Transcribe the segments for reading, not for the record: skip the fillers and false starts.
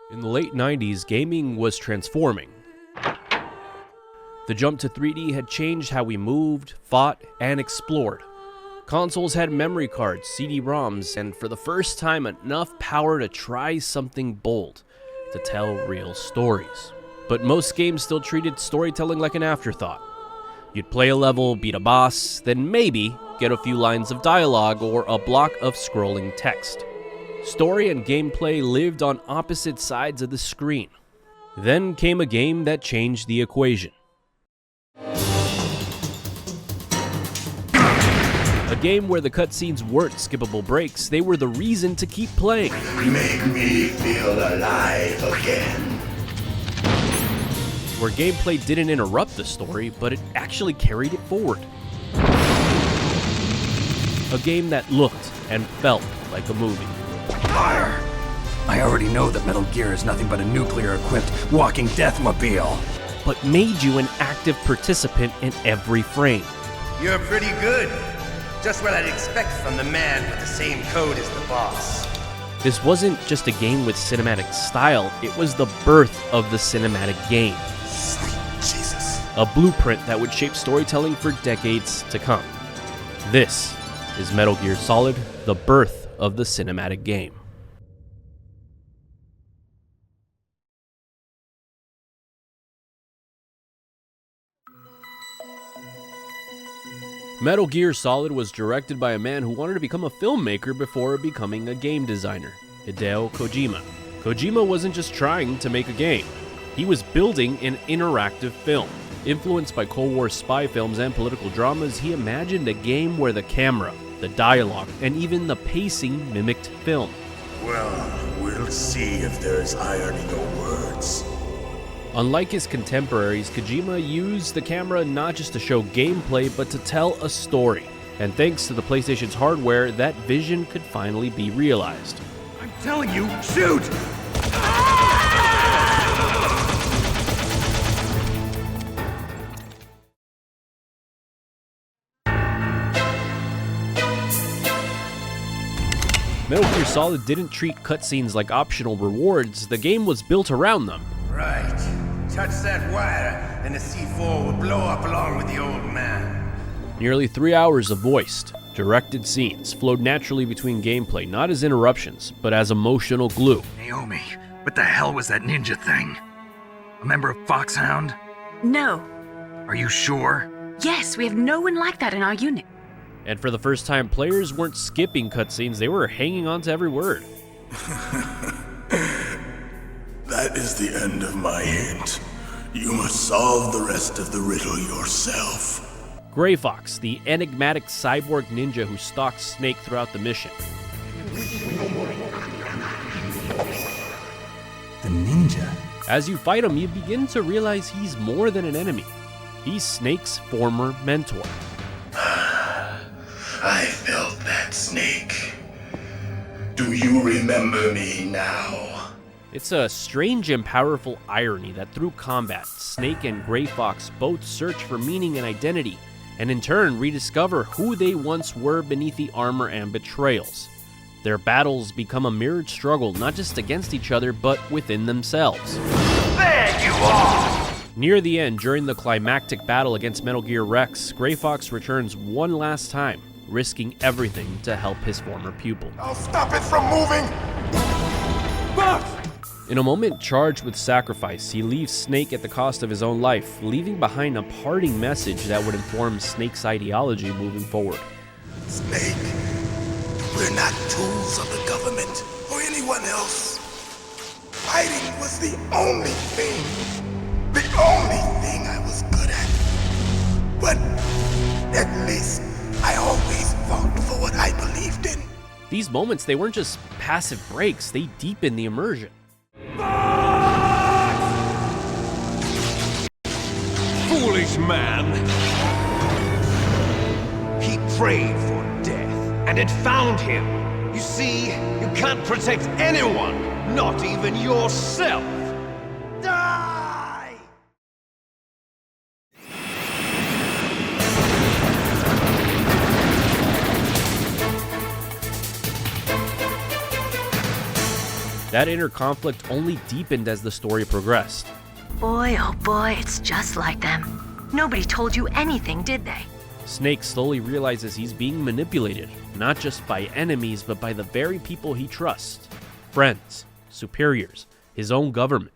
In the late 90s, gaming was transforming. The jump to 3D had changed how we moved, fought, and explored. Consoles had memory cards, CD-ROMs, and for the first time enough power to try something bold, to tell real stories. But most games still treated storytelling like an afterthought. You'd play a level, beat a boss, then maybe get a few lines of dialogue or a block of scrolling text. Story and gameplay lived on opposite sides of the screen. Then came a game that changed the equation. A game where the cutscenes weren't skippable breaks, they were the reason to keep playing. Make me feel alive again. Where gameplay didn't interrupt the story, but it actually carried it forward. A game that looked and felt like a movie. Fire! I already know that Metal Gear is nothing but a nuclear-equipped walking deathmobile. But made you an active participant in every frame. You're pretty good. Just what I'd expect from the man with the same code as the boss. This wasn't just a game with cinematic style, it was the birth of the cinematic game. Sweet Jesus. A blueprint that would shape storytelling for decades to come. This is Metal Gear Solid, the birth of the cinematic game. Metal Gear Solid was directed by a man who wanted to become a filmmaker before becoming a game designer, Hideo Kojima. Kojima wasn't just trying to make a game, he was building an interactive film. Influenced by Cold War spy films and political dramas, he imagined a game where the camera, the dialogue, and even the pacing mimicked film. Well, we'll see if there's irony in words. Unlike his contemporaries, Kojima used the camera not just to show gameplay, but to tell a story. And thanks to the PlayStation's hardware, that vision could finally be realized. I'm telling you, shoot! Metal Gear Solid didn't treat cutscenes like optional rewards, the game was built around them. Right. Touch that wire, and the C4 will blow up along with the old man. Nearly 3 hours of voiced, directed scenes flowed naturally between gameplay, not as interruptions, but as emotional glue. Naomi, what the hell was that ninja thing? A member of Foxhound? No. Are you sure? Yes, we have no one like that in our unit. And for the first time, players weren't skipping cutscenes, they were hanging on to every word. That is the end of my hint. You must solve the rest of the riddle yourself. Gray Fox, the enigmatic cyborg ninja who stalks Snake throughout the mission. The ninja? As you fight him, you begin to realize he's more than an enemy. He's Snake's former mentor. I felt that, Snake. Do you remember me now? It's a strange and powerful irony that through combat, Snake and Gray Fox both search for meaning and identity, and in turn rediscover who they once were beneath the armor and betrayals. Their battles become a mirrored struggle not just against each other, but within themselves. There you are! Near the end, during the climactic battle against Metal Gear Rex, Gray Fox returns one last time, risking everything to help his former pupil. I'll stop it from moving! Fox! In a moment charged with sacrifice, he leaves Snake at the cost of his own life, leaving behind a parting message that would inform Snake's ideology moving forward. Snake, we're not tools of the government or anyone else. Fighting was the only thing I was good at. But at least I always fought for what I believed in. These moments, they weren't just passive breaks, they deepen the immersion. Foolish man! He prayed for death, and it found him. You see, you can't protect anyone, not even yourself. Die! That inner conflict only deepened as the story progressed. Boy, oh boy, it's just like them. Nobody told you anything, did they? Snake slowly realizes he's being manipulated, not just by enemies, but by the very people he trusts. Friends, superiors, his own government.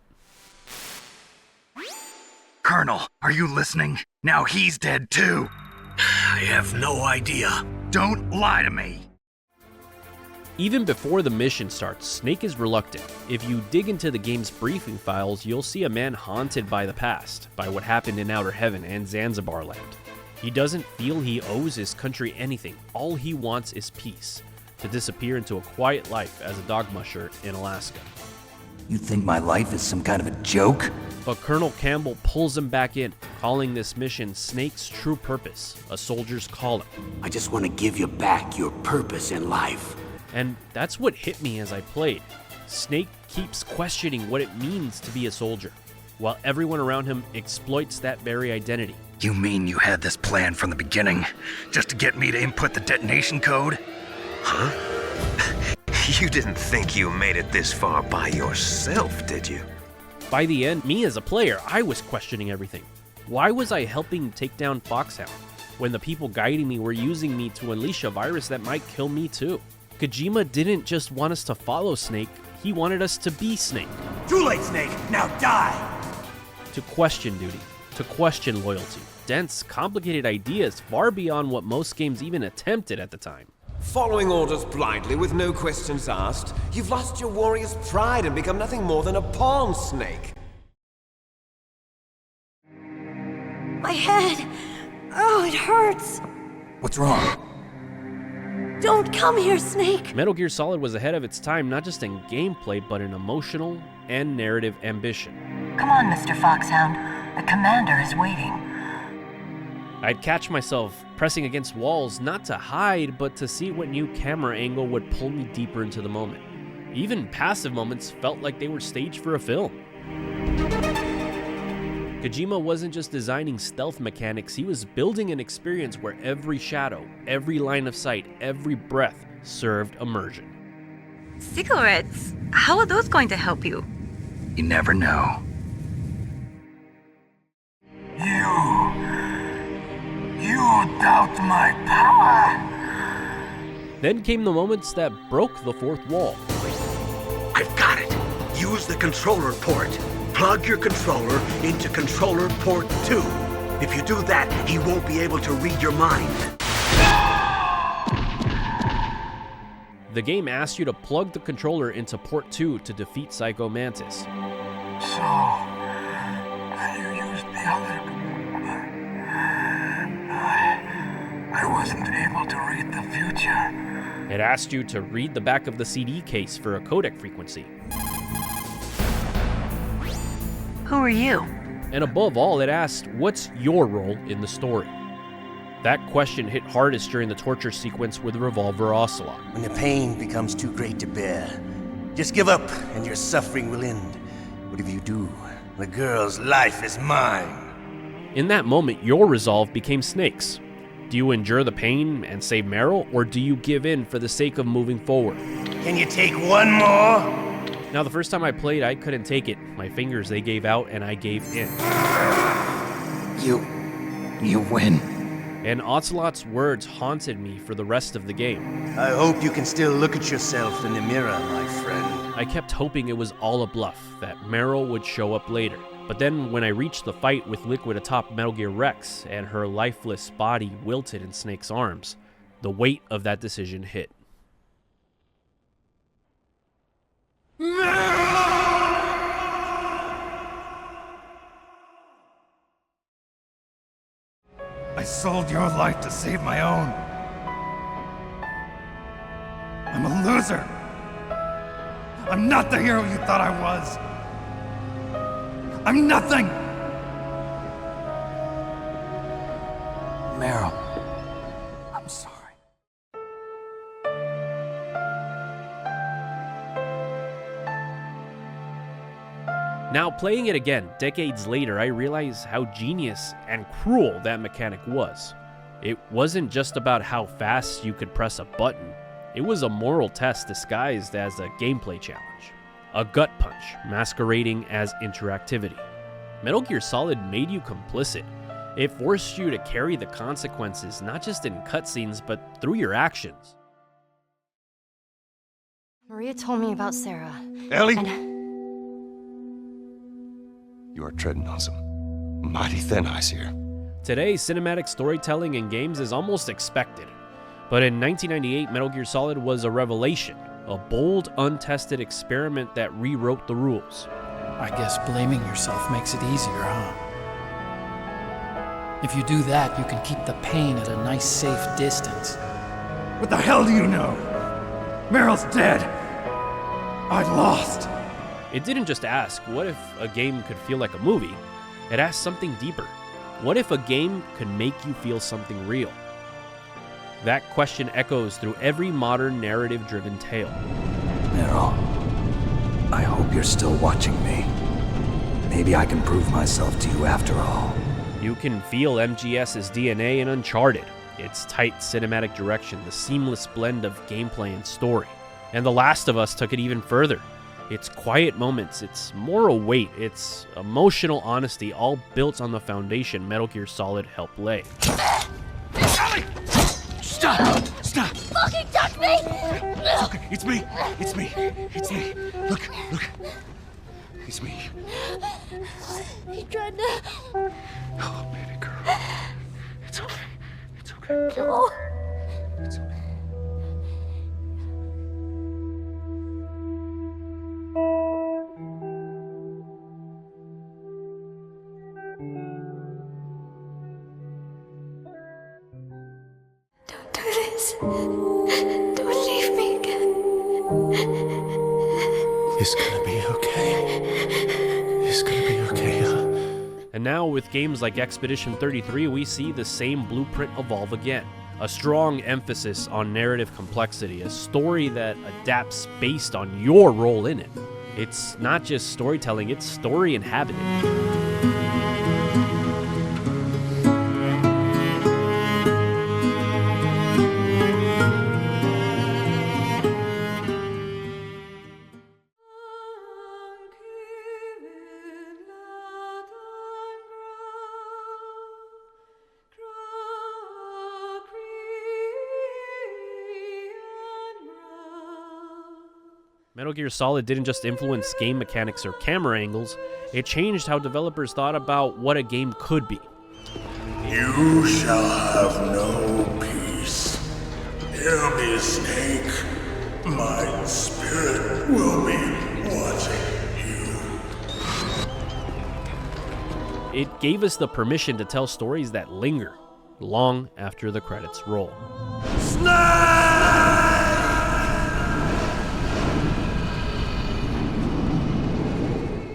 Colonel, are you listening? Now he's dead too. I have no idea. Don't lie to me. Even before the mission starts, Snake is reluctant. If you dig into the game's briefing files, you'll see a man haunted by the past, by what happened in Outer Heaven and Zanzibar Land. He doesn't feel he owes his country anything. All he wants is peace, to disappear into a quiet life as a dog musher in Alaska. You think my life is some kind of a joke? But Colonel Campbell pulls him back in, calling this mission Snake's true purpose, a soldier's calling. I just want to give you back your purpose in life. And that's what hit me as I played. Snake keeps questioning what it means to be a soldier, while everyone around him exploits that very identity. You mean you had this plan from the beginning, just to get me to input the detonation code? Huh? You didn't think you made it this far by yourself, did you? By the end, me as a player, I was questioning everything. Why was I helping take down Foxhound, when the people guiding me were using me to unleash a virus that might kill me too? Kojima didn't just want us to follow Snake, he wanted us to be Snake. Too late, Snake. Now die! To question duty, to question loyalty. Dense, complicated ideas far beyond what most games even attempted at the time. Following orders blindly with no questions asked, you've lost your warrior's pride and become nothing more than a pawn, Snake. My head! Oh, it hurts! What's wrong? Don't come here, Snake! Metal Gear Solid was ahead of its time not just in gameplay, but in emotional and narrative ambition. Come on, Mr. Foxhound. The commander is waiting. I'd catch myself pressing against walls, not to hide, but to see what new camera angle would pull me deeper into the moment. Even passive moments felt like they were staged for a film. Kojima wasn't just designing stealth mechanics, he was building an experience where every shadow, every line of sight, every breath served immersion. Cigarettes? How are those going to help you? You never know. You doubt my power? Then came the moments that broke the fourth wall. I've got it. Use the controller port. Plug your controller into controller port 2. If you do that, he won't be able to read your mind. The game asked you to plug the controller into port 2 to defeat Psycho Mantis. So, you used the other... I wasn't able to read the future. It asked you to read the back of the CD case for a codec frequency. Who are you? And above all, it asked, what's your role in the story? That question hit hardest during the torture sequence with the Revolver Ocelot. When the pain becomes too great to bear, just give up and your suffering will end. Whatever you do, the girl's life is mine. In that moment, your resolve became Snake's. Do you endure the pain and save Meryl, or do you give in for the sake of moving forward? Can you take one more? Now, the first time I played, I couldn't take it. My fingers, they gave out, and I gave in. You win. And Ocelot's words haunted me for the rest of the game. I hope you can still look at yourself in the mirror, my friend. I kept hoping it was all a bluff, that Meryl would show up later. But then when I reached the fight with Liquid atop Metal Gear Rex, and her lifeless body wilted in Snake's arms, the weight of that decision hit. I sold your life to save my own. I'm a loser. I'm not the hero you thought I was. I'm nothing. Meryl, I'm sorry. Now, playing it again, decades later, I realize how genius and cruel that mechanic was. It wasn't just about how fast you could press a button. It was a moral test disguised as a gameplay challenge. a gut punch masquerading as interactivity. Metal Gear Solid made you complicit. It forced you to carry the consequences, not just in cutscenes, but through your actions. Maria told me about Sarah. Ellie? You are treading on some mighty thin ice here. Today, cinematic storytelling in games is almost expected. But in 1998, Metal Gear Solid was a revelation, a bold, untested experiment that rewrote the rules. I guess blaming yourself makes it easier, huh? If you do that, you can keep the pain at a nice, safe distance. What the hell do you know? Meryl's dead. I lost. It didn't just ask, what if a game could feel like a movie? It asked something deeper. What if a game could make you feel something real? That question echoes through every modern narrative-driven tale. Meryl, I hope you're still watching me. Maybe I can prove myself to you after all. You can feel MGS's DNA in Uncharted, its tight cinematic direction, the seamless blend of gameplay and story. And The Last of Us took it even further. Its quiet moments, its moral weight, its emotional honesty, all built on the foundation Metal Gear Solid helped lay. Ellie! Stop! Stop! Fucking touch me! It's okay. It's me. It's me. It's me. Look. It's me. He tried to... Oh, baby girl. It's okay. It's okay. No. It's okay. Don't do this. Don't leave me again. It's gonna be okay. It's gonna be okay, huh? And now with games like Expedition 33, we see the same blueprint evolve again. A strong emphasis on narrative complexity, a story that adapts based on your role in it. It's not just storytelling, it's story inhabited. Metal Gear Solid didn't just influence game mechanics or camera angles, it changed how developers thought about what a game could be. You shall have no peace. Hear me, Snake. My spirit will be watching you. It gave us the permission to tell stories that linger long after the credits roll.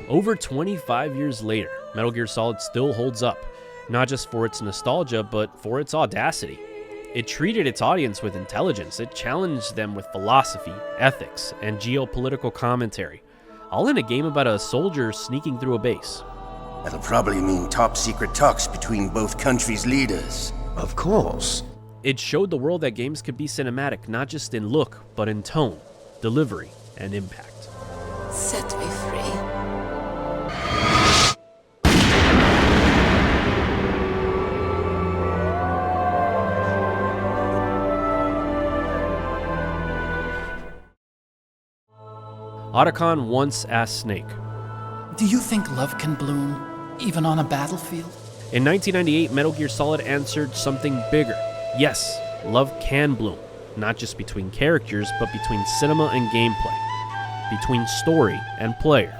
Over 25 years later, Metal Gear Solid still holds up, not just for its nostalgia, but for its audacity. It treated its audience with intelligence, it challenged them with philosophy, ethics, and geopolitical commentary, all in a game about a soldier sneaking through a base. That'll probably mean top-secret talks between both countries' leaders. Of course. It showed the world that games could be cinematic, not just in look, but in tone, delivery, and impact. Set me free. Otacon once asked Snake, Do you think love can bloom, even on a battlefield? in 1998, Metal Gear Solid answered something bigger. Yes, love can bloom, not just between characters, but between cinema and gameplay, between story and player.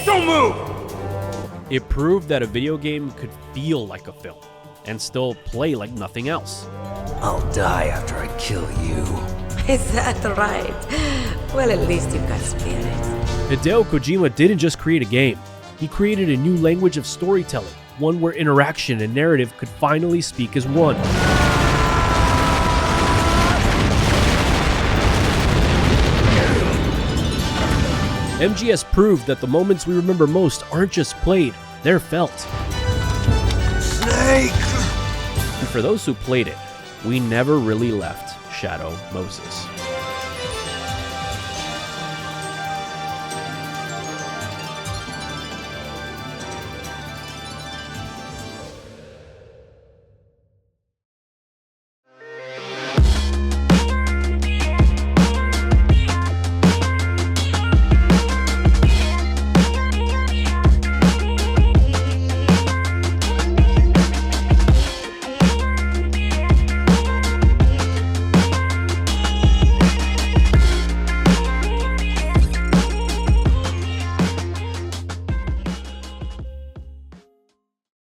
Don't move! It proved that a video game could feel like a film, and still play like nothing else. I'll die after I kill you. Is that right? Well, at least you've got spirit. Hideo Kojima didn't just create a game, he created a new language of storytelling, one where interaction and narrative could finally speak as one. MGS proved that the moments we remember most aren't just played, they're felt. Snake! And for those who played it, we never really left Shadow Moses.